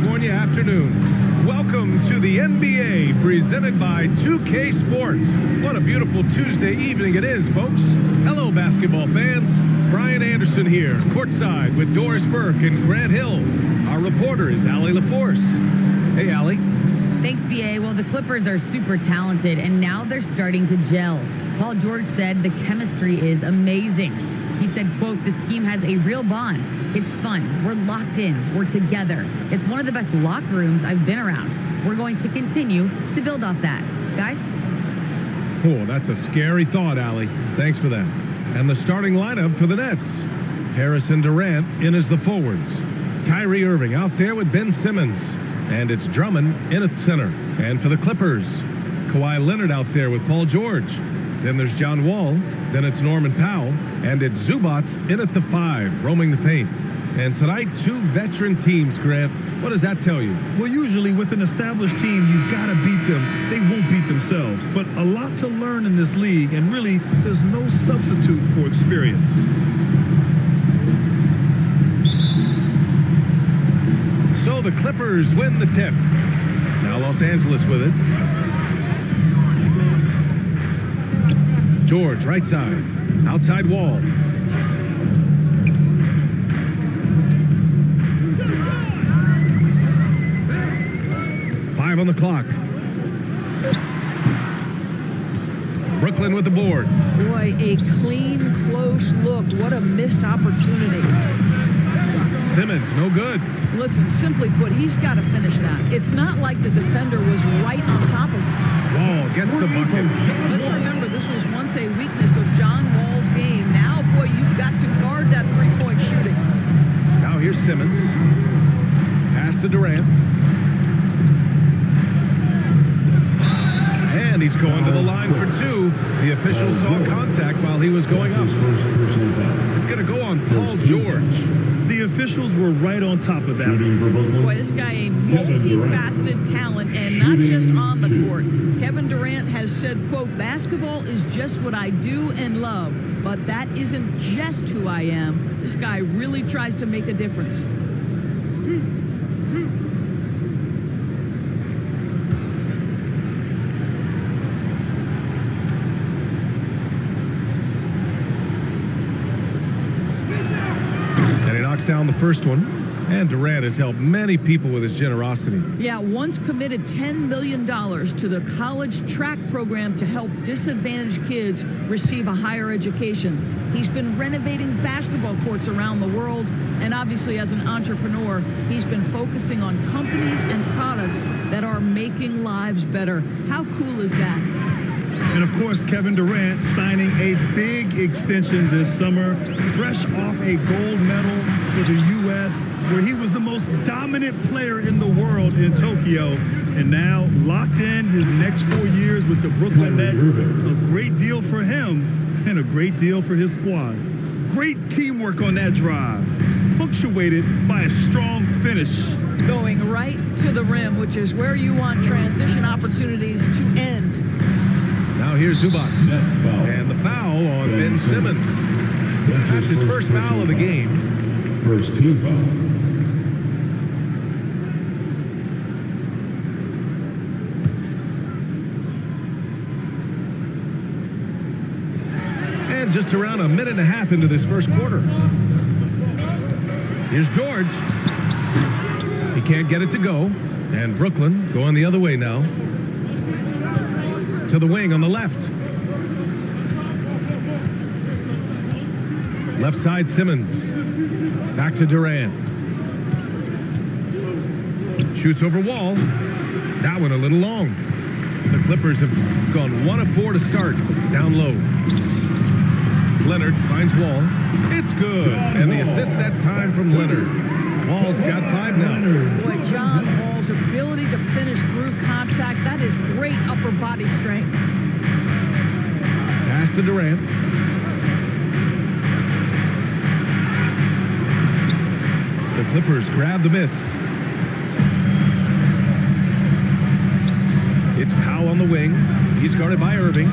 California afternoon. Welcome to the NBA presented by 2K Sports. What a beautiful Tuesday evening it is, folks. Hello, basketball fans. Brian Anderson here, courtside with Doris Burke and Grant Hill. Our reporter is Allie LaForce. Hey, Allie. Thanks, BA. Well, the Clippers are super talented, and now they're starting to gel. Paul George said the chemistry is amazing. He said, quote, "This team has a real bond. It's fun. We're locked in. We're together. It's one of the best locker rooms I've been around. We're going to continue to build off that." Guys? Oh, that's a scary thought, Allie. Thanks for that. And the starting lineup for the Nets. Harris and Durant in as the forwards. Kyrie Irving out there with Ben Simmons. And it's Drummond in at center. And for the Clippers, Kawhi Leonard out there with Paul George. Then there's John Wall. Then it's Norman Powell. And it's Zubats in at the 5, roaming the paint. And tonight, 2 veteran teams, Grant. What does that tell you? Well, usually with an established team, you've got to beat them. They won't beat themselves. But a lot to learn in this league, and really, there's no substitute for experience. So the Clippers win the tip. Now Los Angeles with it. George, right side. Outside Wall. On the clock. Brooklyn with the board. Boy, a clean, close look. What a missed opportunity. Simmons, no good. Listen, simply put, he's got to finish that. It's not like the defender was right on top of him. Wall gets the bucket. Let's remember, this was once a weakness of John Wall's game. Now, boy, you've got to guard that three-point shooting. Now here's Simmons. Pass to Durant. And he's going to the line for 2. The official saw contact while he was going up. It's going to go on Paul George. The officials were right on top of that. Boy, this guy a multifaceted talent, and not just on the court. Kevin Durant has said, quote, "Basketball is just what I do and love, but that isn't just who I am." This guy really tries to make a difference. Down the first one, and Durant has helped many people with his generosity. Yeah, once committed $10 million to the college track program to help disadvantaged kids receive a higher education. He's been renovating basketball courts around the world, and obviously as an entrepreneur, he's been focusing on companies and products that are making lives better. How cool is that? And, of course, Kevin Durant signing a big extension this summer, fresh off a gold medal for the U.S., where he was the most dominant player in the world in Tokyo, and now locked in his next 4 years with the Brooklyn Nets. A great deal for him and a great deal for his squad. Great teamwork on that drive, punctuated by a strong finish. Going right to the rim, which is where you want transition opportunities to end. Now here's Zubats. And the foul on Ben Simmons. That's his first foul of the game. First team foul. And just around a minute and a half into this first quarter. Here's George. He can't get it to go. And Brooklyn going the other way now. To the wing on the left. Left side Simmons. Back to Durant. Shoots over Wall. That one a little long. The Clippers have gone 1 of 4 to start. Down low. Leonard finds Wall. It's good. And the assist that time from Leonard. Wall's got 5 now. Boy, John Wall's ability to finish through contact, that is great upper body strength. Pass to Durant. The Clippers grab the miss. It's Powell on the wing. He's guarded by Irving.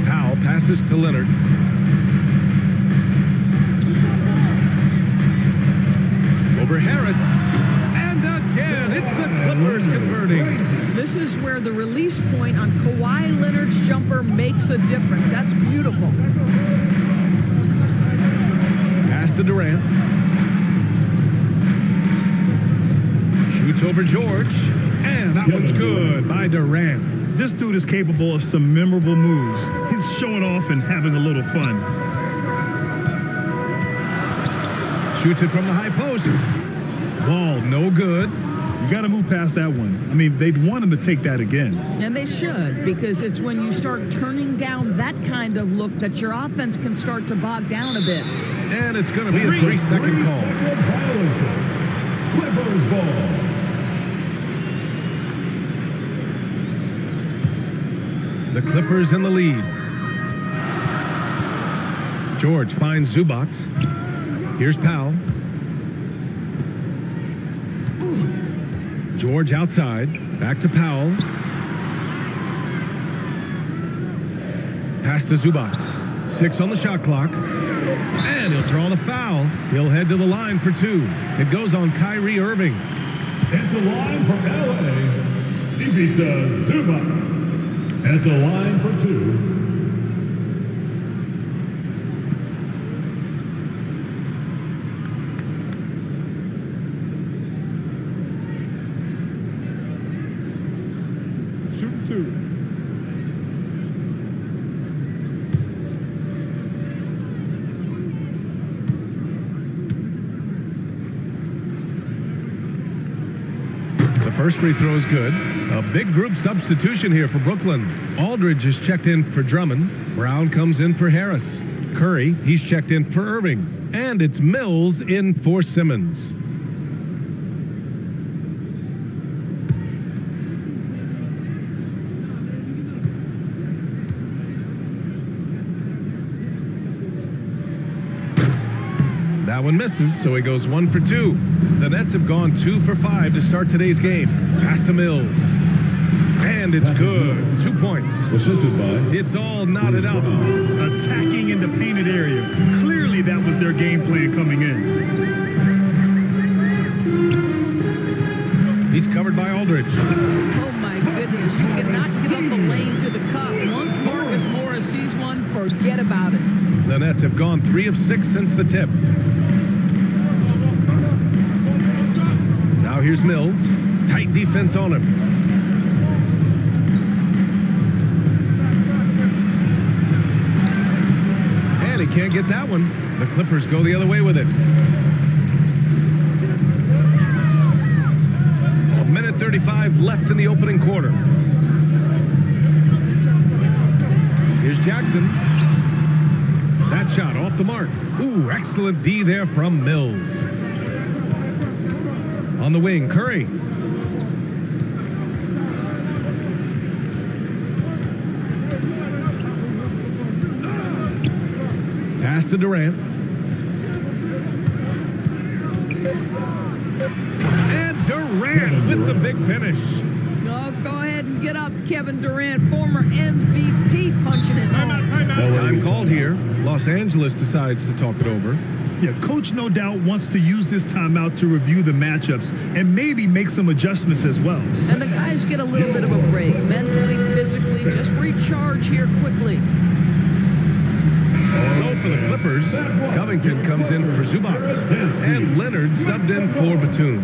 Powell passes to Leonard. Over Harris. And again. Clippers converting. This is where the release point on Kawhi Leonard's jumper makes a difference. That's beautiful. Pass to Durant. Shoots over George. And that one's good by Durant. This dude is capable of some memorable moves. He's showing off and having a little fun. Shoots it from the high post. Ball no good. You got to move past that one. I mean, they'd want him to take that again. And they should, because it's when you start turning down that kind of look that your offense can start to bog down a bit. And it's going to be a 3-second call. Clippers ball. The Clippers in the lead. George finds Zubac. Here's Powell. George outside. Back to Powell. Pass to Zubac. 6 on the shot clock. And he'll draw the foul. He'll head to the line for 2. It goes on Kyrie Irving. At the line for LA, Ivica Zubac. At the line for 2. Shooting 2. The first free throw is good. A big group substitution here for Brooklyn. Aldridge is checked in for Drummond. Brown comes in for Harris. Curry, he's checked in for Irving. And it's Mills in for Simmons. That one misses, so he goes 1 for 2. The Nets have gone 2 for 5 to start today's game. Pass to Mills. And it's good. 2 points. Assisted by. It's all knotted up. Attacking in the painted area. Clearly that was their game plan coming in. He's covered by Aldridge. Oh my goodness, you cannot give up a lane to the cup. Once Marcus Morris sees one, forget about it. The Nets have gone 3 of 6 since the tip. Now here's Mills. Tight defense on him. And he can't get that one. The Clippers go the other way with it. 1:35 left in the opening quarter. Here's Jackson. That shot off the mark. Ooh, excellent D there from Mills. On the wing, Curry. Pass to Durant. And Durant with the big finish. Oh, go ahead and get up, Kevin Durant, former MVP, punching it home. Time called here. Los Angeles decides to talk it over. Yeah, coach no doubt wants to use this timeout to review the matchups and maybe make some adjustments as well. And the guys get a little bit of a break, mentally, physically, just recharge here quickly. So for the Clippers, Covington comes in for Zubac, and Leonard subbed in for Batum.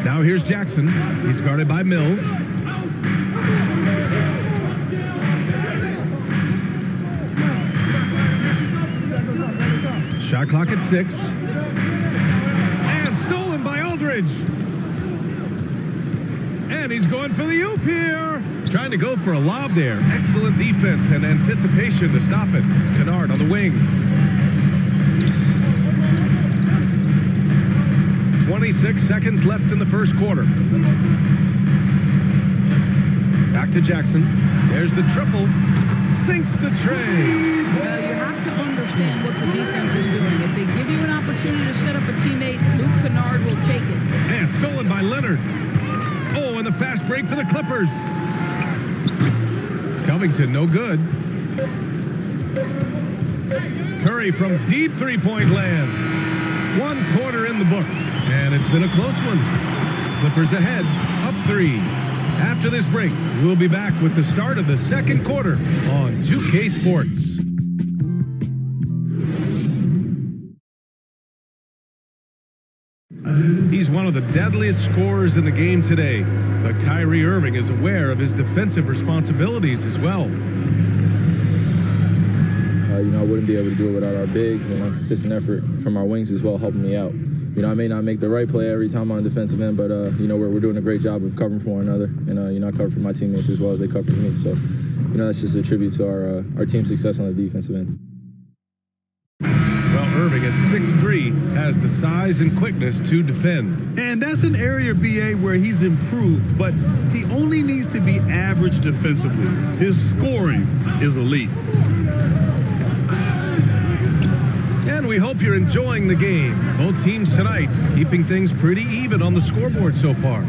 Now here's Jackson. He's guarded by Mills. Shot clock at 6. And stolen by Aldridge. And he's going for the oop here. Trying to go for a lob there. Excellent defense and anticipation to stop it. Kennard on the wing. 26 seconds left in the first quarter. Back to Jackson. There's the triple. Sinks the tray. You have to understand what the defense is doing. If they give you an opportunity to set up a teammate, Luke Kennard will take it. And stolen by Leonard. Oh, and the fast break for the Clippers. Covington, no good. Curry from deep three-point land. One quarter in the books, and it's been a close one. Clippers ahead, up 3. After this break, we'll be back with the start of the second quarter on 2K Sports. He's one of the deadliest scorers in the game today, but Kyrie Irving is aware of his defensive responsibilities as well. I wouldn't be able to do it without our bigs and a consistent effort from our wings as well, helping me out. I may not make the right play every time on the defensive end, but we're doing a great job of covering for one another, and I cover for my teammates as well as they cover for me. So, that's just a tribute to our team's success on the defensive end. Well, Irving at 6'3" has the size and quickness to defend. And that's an area, BA, where he's improved, but he only needs to be average defensively. His scoring is elite. And we hope you're enjoying the game. Both teams tonight keeping things pretty even on the scoreboard so far.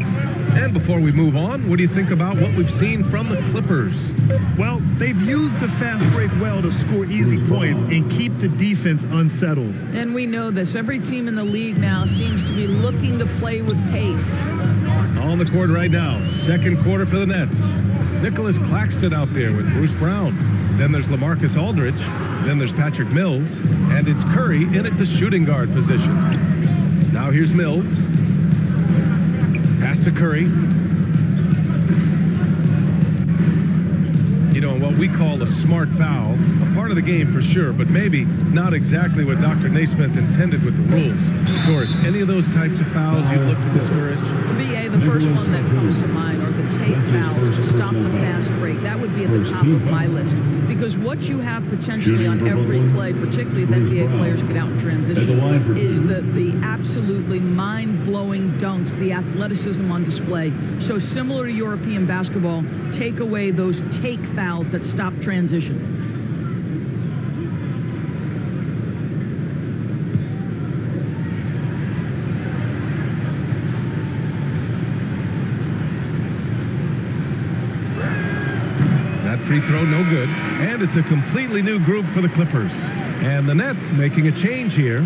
And before we move on, what do you think about what we've seen from the Clippers? Well, they've used the fast break well to score easy points and keep the defense unsettled. And we know this. Every team in the league now seems to be looking to play with pace. On the court right now, second quarter for the Nets. Nicholas Claxton out there with Bruce Brown. Then there's LaMarcus Aldridge. Then there's Patrick Mills. And it's Curry in at the shooting guard position. Now here's Mills. Pass to Curry. What we call a smart foul. A part of the game for sure, but maybe not exactly what Dr. Naismith intended with the rules. Doris, any of those types of fouls you look to discourage? BA, the first one that comes to mind are the take fouls to stop the fast break. That would be at the top of my list. Because what you have potentially on every play, particularly if NBA players get out in transition, is the absolutely mind-blowing dunks, the athleticism on display. So similar to European basketball, take away those take fouls that stop transition. Free throw, no good. And it's a completely new group for the Clippers. And the Nets making a change here.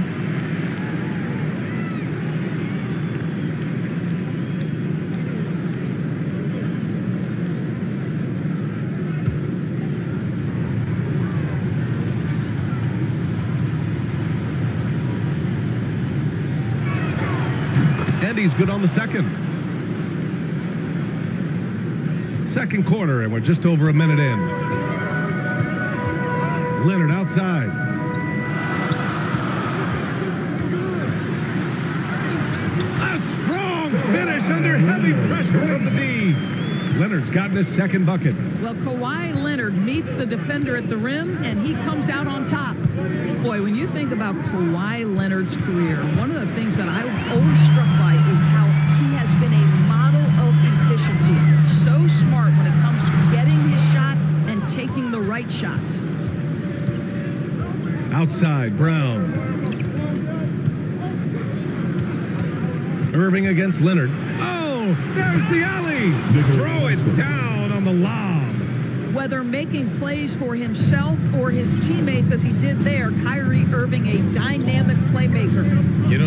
And he's good on the second. Second quarter, and we're just over a minute in. Leonard outside. A strong finish under heavy pressure from the D. Leonard's gotten his second bucket. Well, Kawhi Leonard meets the defender at the rim, and he comes out on top. Boy, when you think about Kawhi Leonard's career, one of the things that I'm always struck by is how he has been a model of efficiency. So smart when it comes to getting his shot and taking the right shots. Outside, Brown. Irving against Leonard. Oh, there's the alley. Throw it down on the lob. Whether making plays for himself or his teammates as he did there, Kyrie Irving, a dynamic playmaker.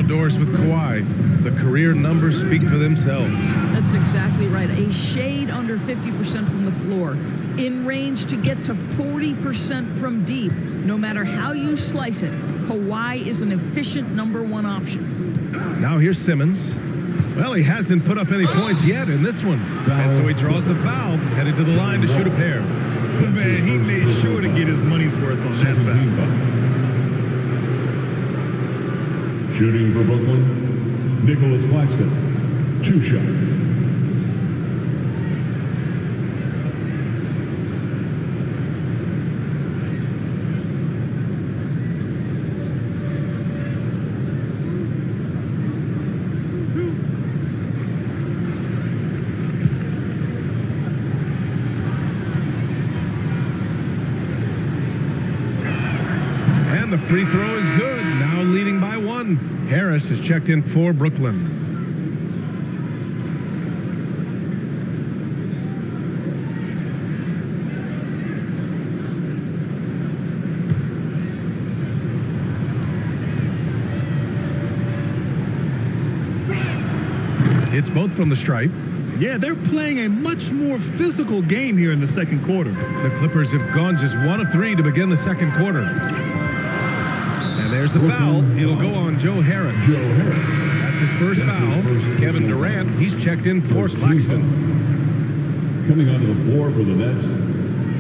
Doris, with Kawhi, the career numbers speak for themselves. That's exactly right. A shade under 50% from the floor. In range to get to 40% from deep. No matter how you slice it, Kawhi is an efficient #1 option. Now here's Simmons. Well, he hasn't put up any points yet in this one. And so he draws the foul, headed to the line to shoot a pair. Man, he made sure to get his money's worth on that foul. Shooting for Brooklyn, Nicholas Claxton. 2 shots. The free throw is good, now leading by 1. Harris has checked in for Brooklyn. Hits both from the stripe. Yeah, they're playing a much more physical game here in the second quarter. The Clippers have gone just 1 of 3 to begin the second quarter. And there's the foul. It'll go on Joe Harris. That's his first foul. Kevin Durant, he's checked in for Claxton. Coming onto the floor for the Nets,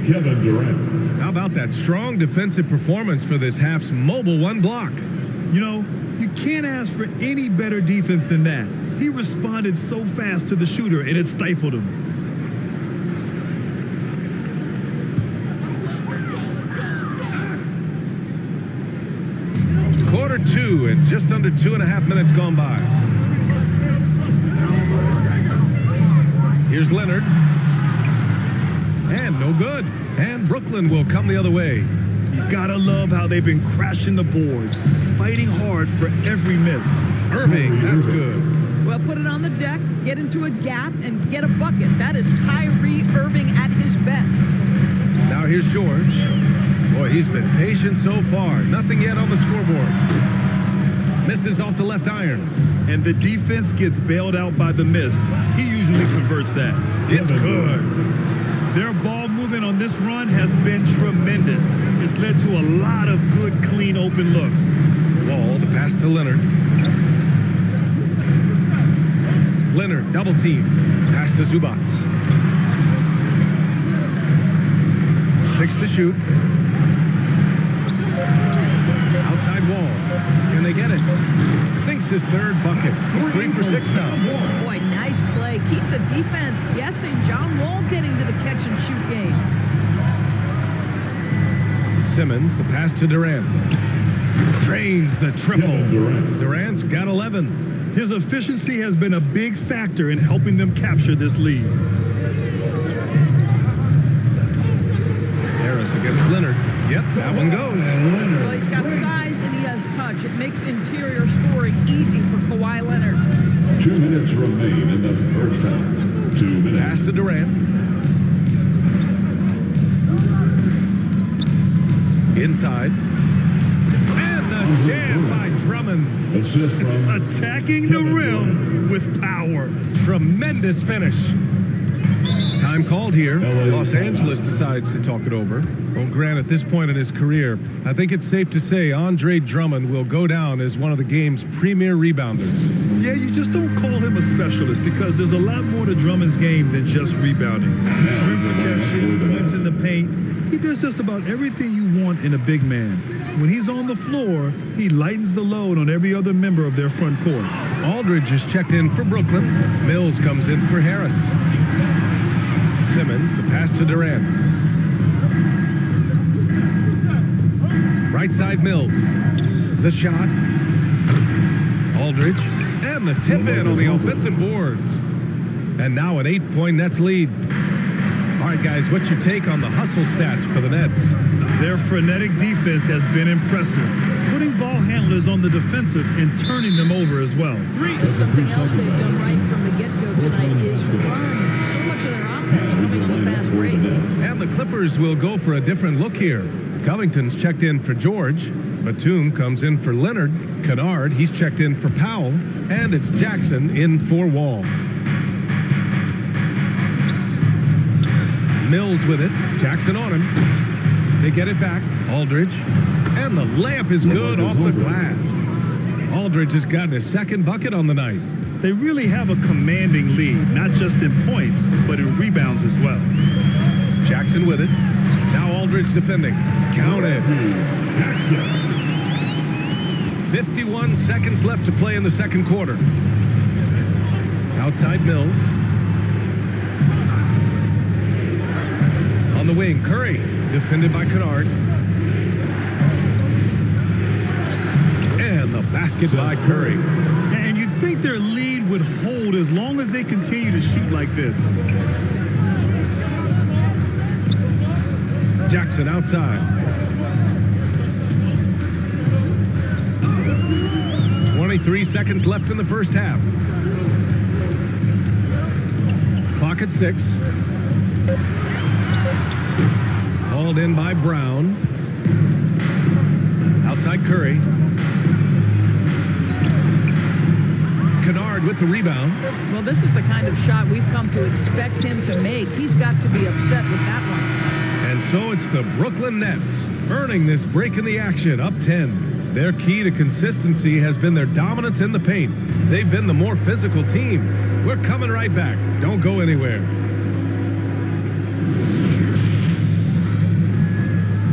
Kevin Durant. How about that strong defensive performance for this half's mobile one block? You know, you can't ask for any better defense than that. He responded so fast to the shooter, and it stifled him. Quarter 2 and just under 2.5 minutes gone by. Here's Leonard. And no good. And Brooklyn will come the other way. You gotta love how they've been crashing the boards, fighting hard for every miss. Irving, that's good. Well, put it on the deck, get into a gap, and get a bucket. That is Kyrie Irving at his best. Now here's George. Boy, he's been patient so far. Nothing yet on the scoreboard. Misses off the left iron. And the defense gets bailed out by the miss. He usually converts that. It's good. Their ball movement on this run has been tremendous. It's led to a lot of good, clean, open looks. Wall, the pass to Leonard. Leonard, double team. Pass to Zubats. 6 to shoot. Outside Wall. Can they get it? Sinks his third bucket. He's 3 for 6 now. Boy, nice play. Keep the defense guessing. John Wall getting to the catch and shoot game. Simmons, the pass to Durant. Drains the triple. Durant's got 11. His efficiency has been a big factor in helping them capture this lead. Harris against Leonard. Yep, that one goes. Well, he's got size and he has touch. It makes interior scoring easy for Kawhi Leonard. 2 minutes remain in the first half. 2 minutes. Pass to Durant. Inside. And the jam by Drummond. Assist from Attacking the rim with power. Tremendous finish. Time called here. Los Angeles decides to talk it over. Well, Grant, at this point in his career, I think it's safe to say Andre Drummond will go down as one of the game's premier rebounders. Yeah, you just don't call him a specialist because there's a lot more to Drummond's game than just rebounding. Rim protection, points in the paint. He does just about everything you want in a big man. When he's on the floor, he lightens the load on every other member of their front court. Aldridge is checked in for Brooklyn. Mills comes in for Harris. Simmons, the pass to Durant. Right side Mills. The shot. Aldridge. And the tip in on the offensive boards. And now an 8-point Nets lead. All right, guys, what's your take on the hustle stats for the Nets? Their frenetic defense has been impressive, putting ball handlers on the defensive and turning them over as well. Something else they've done right from the get-go tonight is run. So much of their offense coming on the fast break. And the Clippers will go for a different look here. Covington's checked in for George. Batum comes in for Leonard. Kennard, he's checked in for Powell. And it's Jackson in for Wall. Mills with it. Jackson on him. They get it back. Aldridge. And the layup is good off the glass. Aldridge has gotten his second bucket on the night. They really have a commanding lead, not just in points, but in rebounds as well. Jackson with it. Now Aldridge defending. Count it. 51 seconds left to play in the second quarter. Outside Mills. On the wing, Curry, defended by Kennard. And the basket by Curry. And you'd think their lead would hold as long as they continue to shoot like this. Jackson outside. 23 seconds left in the first half. Clock at 6. Hauled in by Brown. Outside Curry. Kennard Bernard with the rebound. Well, this is the kind of shot we've come to expect him to make. He's got to be upset with that one. And so it's the Brooklyn Nets earning this break in the action, up 10. Their key to consistency has been their dominance in the paint. They've been the more physical team. We're coming right back. Don't go anywhere.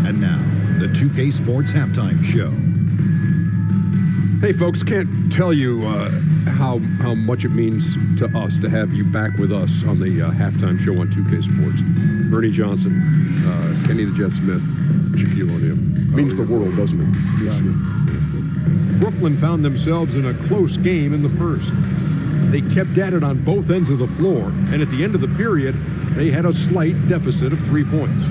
And now, the 2K Sports Halftime Show. Hey, folks, can't tell you how much it means to us to have you back with us on the halftime show on 2K Sports. Bernie Johnson, Kenny the Jet Smith, Shaquille O'Neal. Means the world, doesn't it? Yes. Brooklyn found themselves in a close game in the first. They kept at it on both ends of the floor, and at the end of the period, they had a slight deficit of 3 points.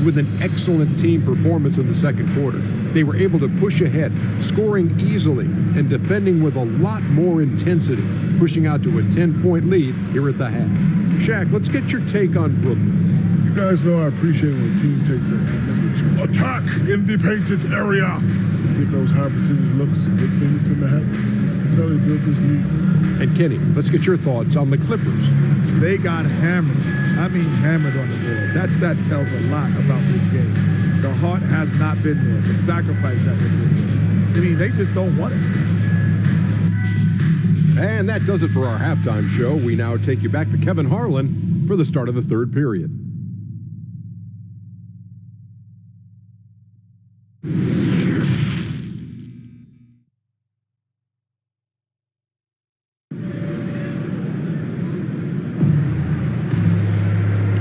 With an excellent team performance in the second quarter, they were able to push ahead, scoring easily and defending with a lot more intensity, pushing out to a 10-point lead here at the half. Shaq, let's get your take on Brooklyn. You guys know I appreciate when a team takes a commitment to attack in the painted area. Get those high percentage looks and get things to the happen. That's how they built this league. And Kenny, let's get your thoughts on the Clippers. They got hammered. I mean hammered on the board. That tells a lot about this game. The heart has not been there. The sacrifice hasn't been there. I mean, they just don't want it. And that does it for our halftime show. We now take you back to Kevin Harlan for the start of the third period.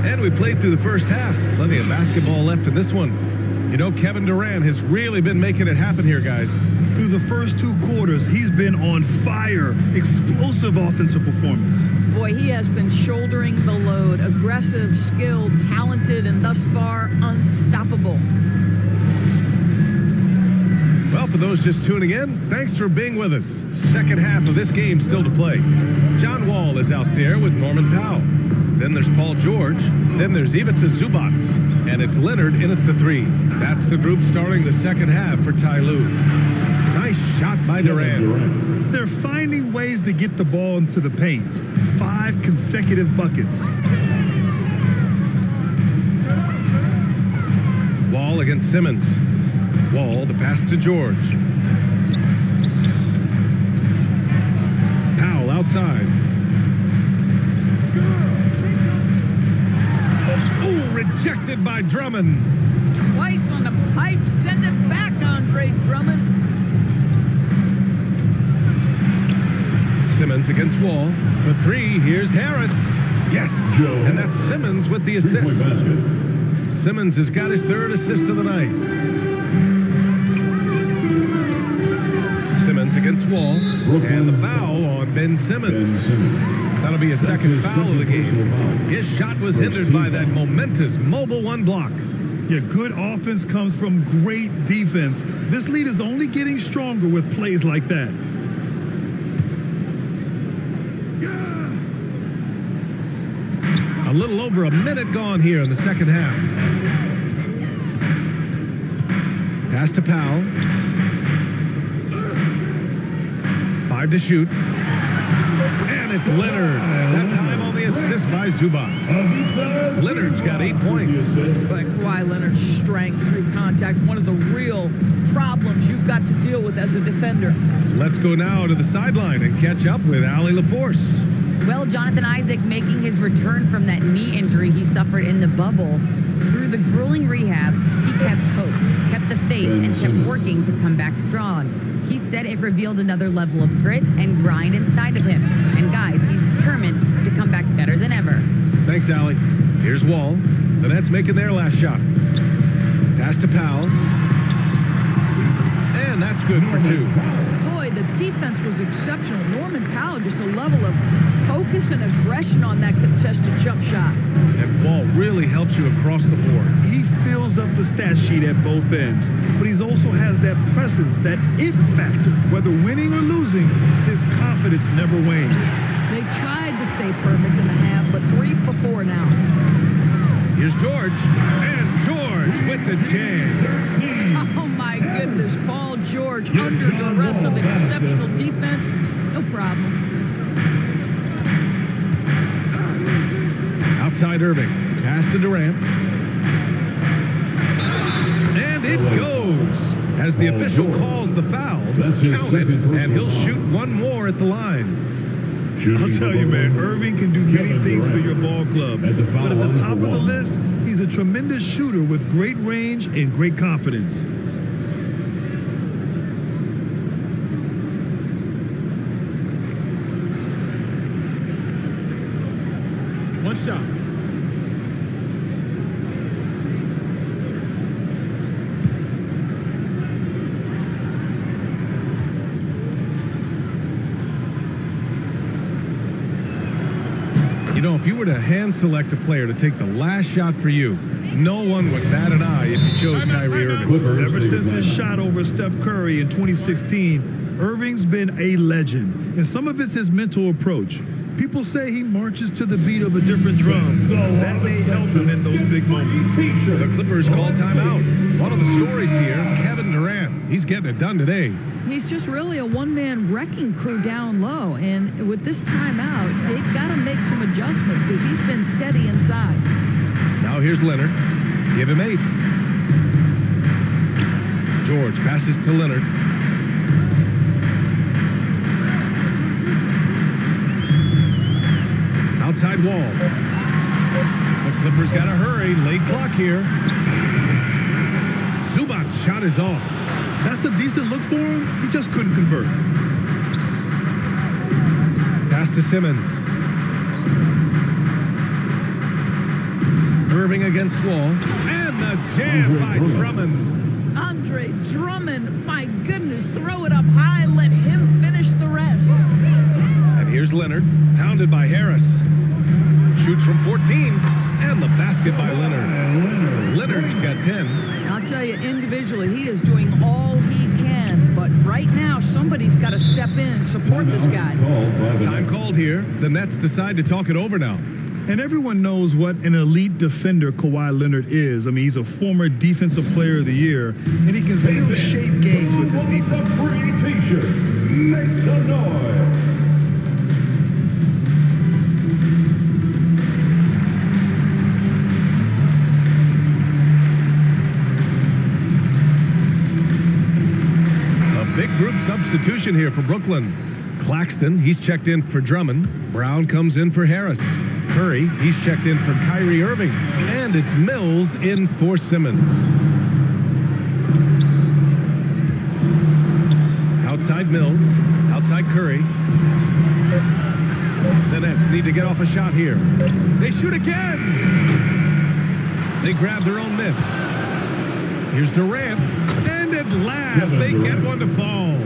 And we played through the first half. Plenty of basketball left in this one. You know, Kevin Durant has really been making it happen here, guys. Through the first 2 quarters, he's been on fire. Explosive offensive performance. Boy, he has been shouldering the load. Aggressive, skilled, talented, and thus far, unstoppable. Well, for those just tuning in, thanks for being with us. Second half of this game still to play. John Wall is out there with Norman Powell. Then there's Paul George. Then there's Ivica Zubac. And it's Leonard in at the 3. That's the group starting the second half for Ty Lue. Nice shot by Durant. They're finding ways to get the ball into the paint. 5 consecutive buckets. Wall against Simmons. Wall, the pass to George. Powell outside. Oh, rejected by Drummond. Twice on the pipe. Send it back, Andre Drummond. Simmons against Wall. For 3, here's Harris. Yes. And that's Simmons with the assist. Simmons has got his 3rd assist of the night. Simmons against Wall. And the foul on Ben Simmons. That'll be a second foul of the game. His shot was hindered by that momentous mobile 1 block. Yeah, good offense comes from great defense. This lead is only getting stronger with plays like that. A little over a minute gone here in the second half. Pass to Powell. 5 to shoot. And it's Leonard. That time on the assist by Zubac. Leonard's got 8 points. But Kawhi Leonard's strength through contact, one of the real problems you've got to deal with as a defender. Let's go now to the sideline and catch up with Allie LaForce. Well, Jonathan Isaac making his return from that knee injury he suffered in the bubble. Through the grueling rehab, he kept hope, kept the faith, and kept working to come back strong. He said it revealed another level of grit and grind inside of him. And guys, he's determined to come back better than ever. Thanks, Allie. Here's Wall. The Nets making their last shot. Pass to Powell. And that's good for 2. Boy, the defense was exceptional. Norman Powell, just a level of focus and aggression on that contested jump shot. And Wall really helps you across the board. He fills up the stat sheet at both ends, but he also has that presence, that it factor. Whether winning or losing, his confidence never wanes. They tried to stay perfect in the half, but 3 for 4 now. Here's George. And George with the jam. Oh, my goodness. Paul George under duress of exceptional defense. No problem. Outside Irving. Pass to Durant. And it goes. As the official calls the foul, count it, and he'll shoot one more at the line. I'll tell you, man, Irving can do many things for your ball club. But at the top of the list, he's a tremendous shooter with great range and great confidence. One shot. You know, if you were to hand select a player to take the last shot for you, no one would bat an eye if you chose Kyrie Irving. Ever since his shot over Steph Curry in 2016, Irving's been a legend. And some of it's his mental approach. People say he marches to the beat of a different drum. That may help him in those big moments. The Clippers call timeout. One of the stories here, Kevin Durant. He's getting it done today. He's just really a one-man wrecking crew down low. And with this timeout, they've got to make some adjustments because he's been steady inside. Now here's Leonard. Give him 8. George passes to Leonard. Outside wall. The Clippers got to hurry. Late clock here. Zubac's shot is off. That's a decent look for him. He just couldn't convert. Pass to Simmons. Irving against Wall. And the jam by Drummond. Andre Drummond, my goodness, throw it up high. Let him finish the rest. And here's Leonard, pounded by Harris. Shoots from 14, and the basket by Leonard. Leonard's got 10. I'll tell you, individually, he is doing all he can. But right now, somebody's got to step in and support this guy. Time called here. The Nets decide to talk it over now. And everyone knows what an elite defender Kawhi Leonard is. I mean, he's a former Defensive Player of the Year, and he can still shape games with his defense. Free t-shirt. Make some noise. Big group substitution here for Brooklyn. Claxton, he's checked in for Drummond. Brown comes in for Harris. Curry, he's checked in for Kyrie Irving. And it's Mills in for Simmons. Outside Mills. Outside Curry. The Nets need to get off a shot here. They shoot again. They grab their own miss. Here's Durant. And at last, they get one to fall.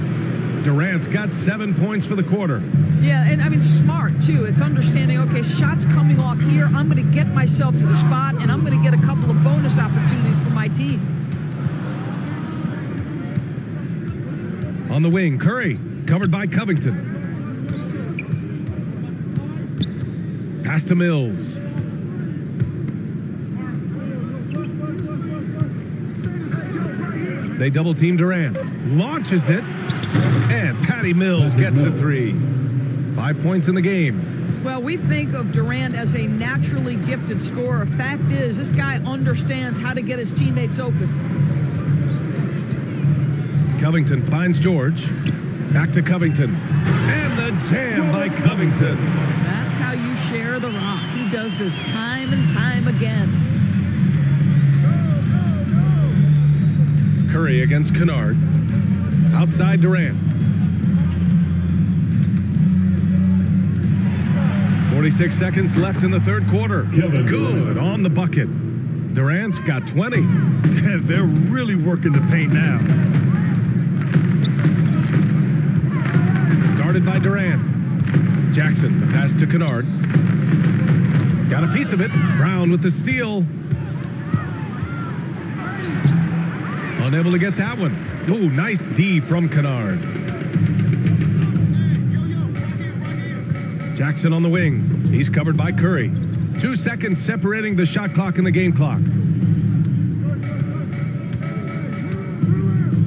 Durant's got 7 points for the quarter. Yeah, and I mean, smart, too. It's understanding, okay, shots coming off here. I'm going to get myself to the spot, and I'm going to get a couple of bonus opportunities for my team. On the wing, Curry, covered by Covington. Pass to Mills. They double-team Durant. Launches it. And Patty Mills gets a 3. 5 points in the game. Well, we think of Durant as a naturally gifted scorer. Fact is, this guy understands how to get his teammates open. Covington finds George. Back to Covington. And the jam by Covington. That's how you share the rock. He does this time and time again. Curry against Kennard. Outside Durant. 46 seconds left in the third quarter. Good on the bucket. Durant's got 20. They're really working the paint now. Guarded by Durant. Jackson, the pass to Kennard. Got a piece of it. Brown with the steal. Unable to get that one. Oh, nice D from Kennard. Jackson on the wing. He's covered by Curry. 2 seconds separating the shot clock and the game clock.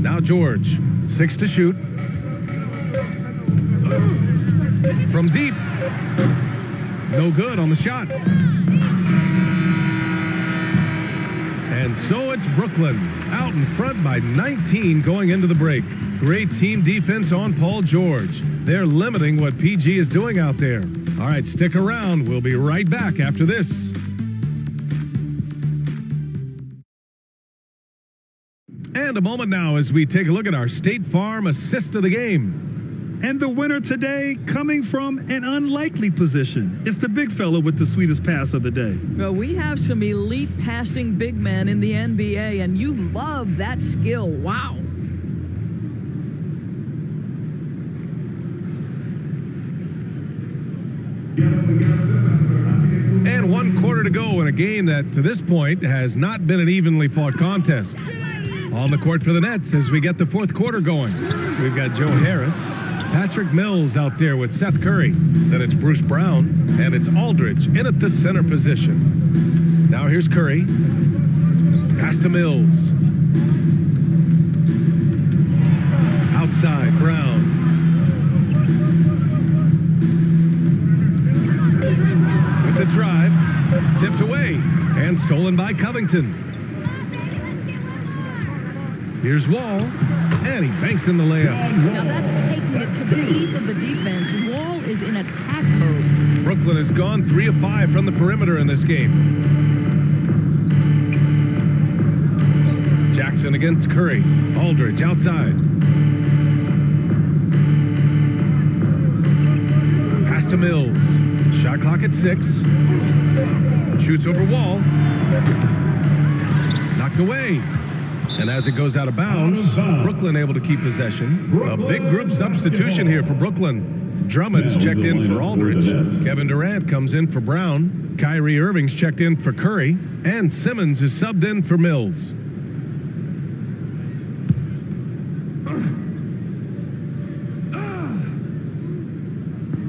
Now George. 6 to shoot. From deep. No good on the shot. And so it's Brooklyn out in front by 19 going into the break. Great team defense on Paul George. They're limiting what PG is doing out there. All right, stick around. We'll be right back after this. And a moment now as we take a look at our State Farm assist of the game. And the winner today coming from an unlikely position. It's the big fella with the sweetest pass of the day. Well, we have some elite passing big men in the NBA, and you love that skill. Wow. And 1 quarter to go in a game that, to this point, has not been an evenly fought contest. On the court for the Nets as we get the 4th quarter going. We've got Joe Harris, Patrick Mills out there with Seth Curry. Then it's Bruce Brown, and it's Aldridge in at the center position. Now here's Curry. Pass to Mills. Outside, Brown. With the drive, tipped away, and stolen by Covington. Here's Wall, and he banks in the layup. Now that's taking it to the teeth of the defense. Wall is in attack mode. Brooklyn has gone 3 of 5 from the perimeter in this game. Jackson against Curry. Aldridge outside. Pass to Mills. Shot clock at 6. Shoots over Wall. Knocked away. And as it goes out of bounds, Brooklyn able to keep possession. A big group substitution here for Brooklyn. Drummond's checked in for Aldridge. Kevin Durant comes in for Brown. Kyrie Irving's checked in for Curry. And Simmons is subbed in for Mills.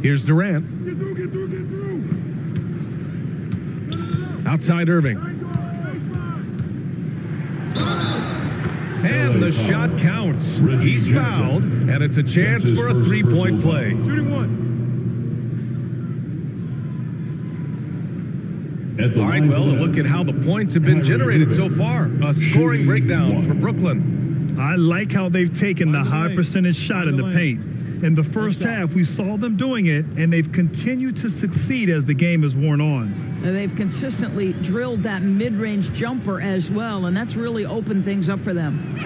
Here's Durant. Outside Irving. And the shot counts. He's fouled, and it's a chance for a 3-point play. Shooting one. All right, well, a look at how the points have been generated so far. A scoring breakdown for Brooklyn. I like how they've taken the high percentage shot in the paint. In the first half, we saw them doing it, and they've continued to succeed as the game has worn on. They've consistently drilled that mid-range jumper as well, and that's really opened things up for them.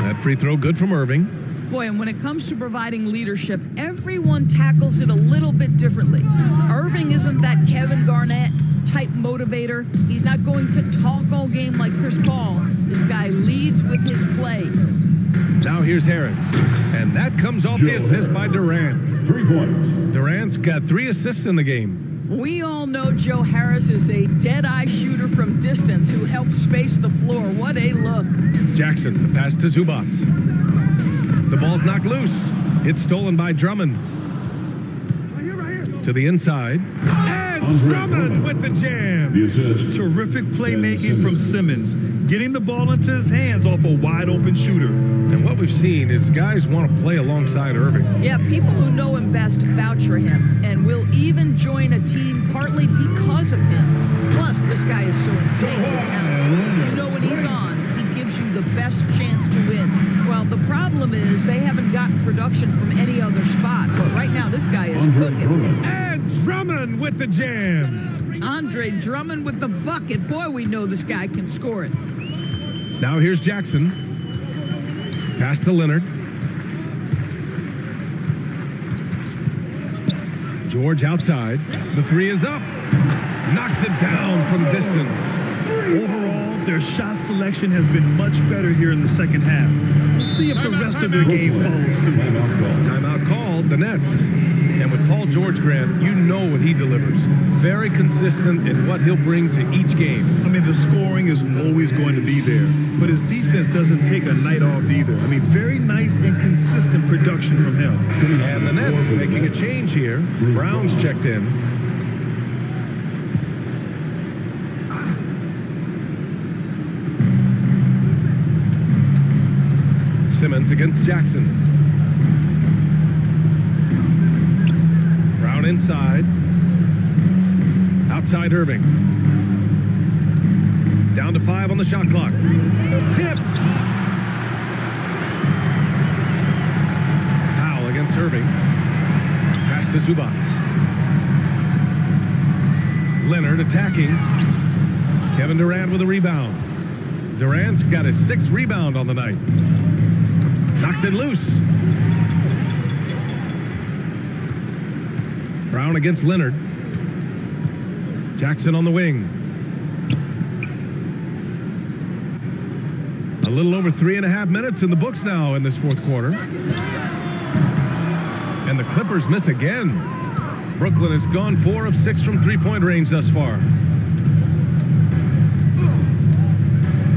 That free throw good from Irving. Boy, and when it comes to providing leadership, everyone tackles it a little bit differently. Irving isn't that Kevin Garnett type motivator. He's not going to talk all game like Chris Paul. This guy leads with his play. Now here's Harris, and that comes off the assist by Durant. 3 points. Durant's got 3 assists in the game. We all know Joe Harris is a dead-eye shooter from distance who helps space the floor. What a look. Jackson, the pass to Zubac. The ball's knocked loose. It's stolen by Drummond. To the inside. And Drummond with the jam. The assist. Terrific playmaking from Simmons, getting the ball into his hands off a wide-open shooter. And what we've seen is guys want to play alongside Irving. Yeah, people who know him best vouch for him and will even join a team partly because of him. Plus, this guy is so insanely talented. You know when he's on, he gives you the best chance to win. Well, the problem is they haven't gotten production from any other spot. But right now, this guy is cooking. And Drummond with the jam. Andre Drummond with the bucket. Boy, we know this guy can score it. Now here's Jackson. Pass to Leonard. George outside. The 3 is up. Knocks it down from distance. Overall, their shot selection has been much better here in the second half. We'll see if the rest of their game follows suit. Timeout called, the Nets. And with Paul George, Grant, you know what he delivers. Very consistent in what he'll bring to each game. I mean, the scoring is always going to be there, but his defense doesn't take a night off either. I mean, very nice and consistent production from him. And the Nets making a change here. Brown's checked in. Simmons against Jackson. Brown inside. Outside Irving. Down to 5 on the shot clock. Tipped. Powell against Irving. Pass to Zubac. Leonard attacking. Kevin Durant with a rebound. Durant's got his 6th rebound on the night. Knocks it loose. Brown against Leonard. Jackson on the wing. A little over 3.5 minutes in the books now in this 4th quarter. And the Clippers miss again. Brooklyn has gone 4 of 6 from three-point range thus far.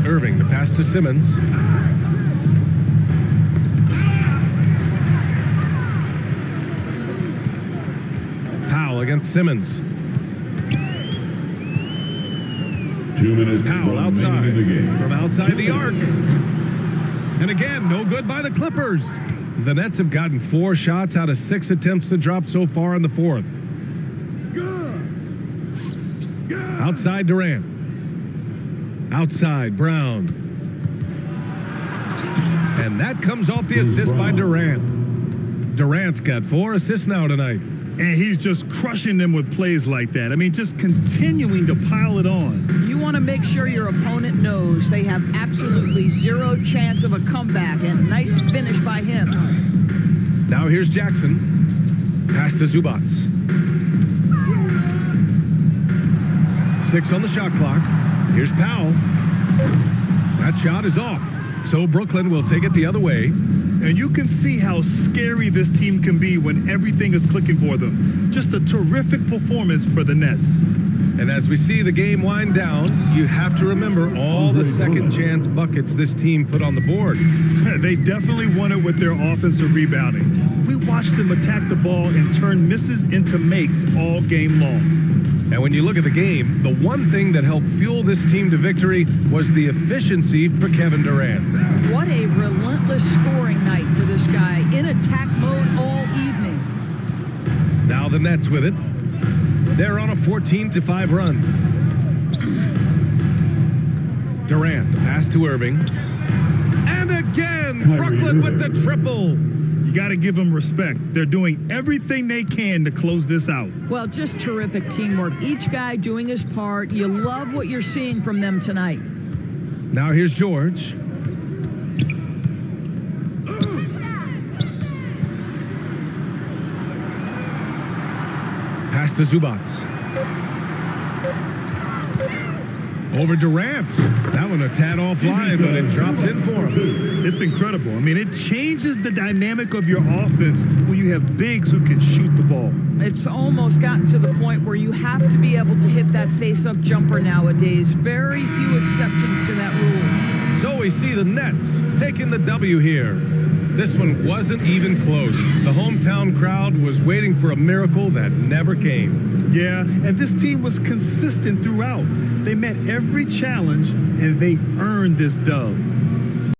Irving, the pass to Simmons. Powell against Simmons. 2 minutes. Powell outside in the game. from outside the arc. And again, no good by the Clippers. The Nets have gotten 4 shots out of 6 attempts to drop so far in the 4th. Outside Durant. Outside Brown. And that comes off the assist by Durant. Durant's got 4 assists now tonight. And he's just crushing them with plays like that. I mean, just continuing to pile it on. You want to make sure your opponent knows they have absolutely 0 chance of a comeback, and nice finish by him. Now here's Jackson. Pass to Zubac. 6 on the shot clock. Here's Powell. That shot is off. So Brooklyn will take it the other way. And you can see how scary this team can be when everything is clicking for them. Just a terrific performance for the Nets. And as we see the game wind down, you have to remember all the second chance buckets this team put on the board. They definitely won it with their offensive rebounding. We watched them attack the ball and turn misses into makes all game long. And when you look at the game, the one thing that helped fuel this team to victory was the efficiency for Kevin Durant. What a relentless scoring night for this guy, in attack mode all evening. Now the Nets with it. They're on a 14-5 run. Durant, the pass to Irving. And again, Brooklyn with the triple. You got to give them respect. They're doing everything they can to close this out. Well, just terrific teamwork. Each guy doing his part. You love what you're seeing from them tonight. Now here's George. Pass to Zubac. Over Durant. That one a tad offline, but it drops in for him. It's incredible. I mean, it changes the dynamic of your offense when you have bigs who can shoot the ball. It's almost gotten to the point where you have to be able to hit that face-up jumper nowadays. Very few exceptions to that rule. So we see the Nets taking the W here. This one wasn't even close. The hometown crowd was waiting for a miracle that never came. Yeah, and this team was consistent throughout. They met every challenge, and they earned this dub.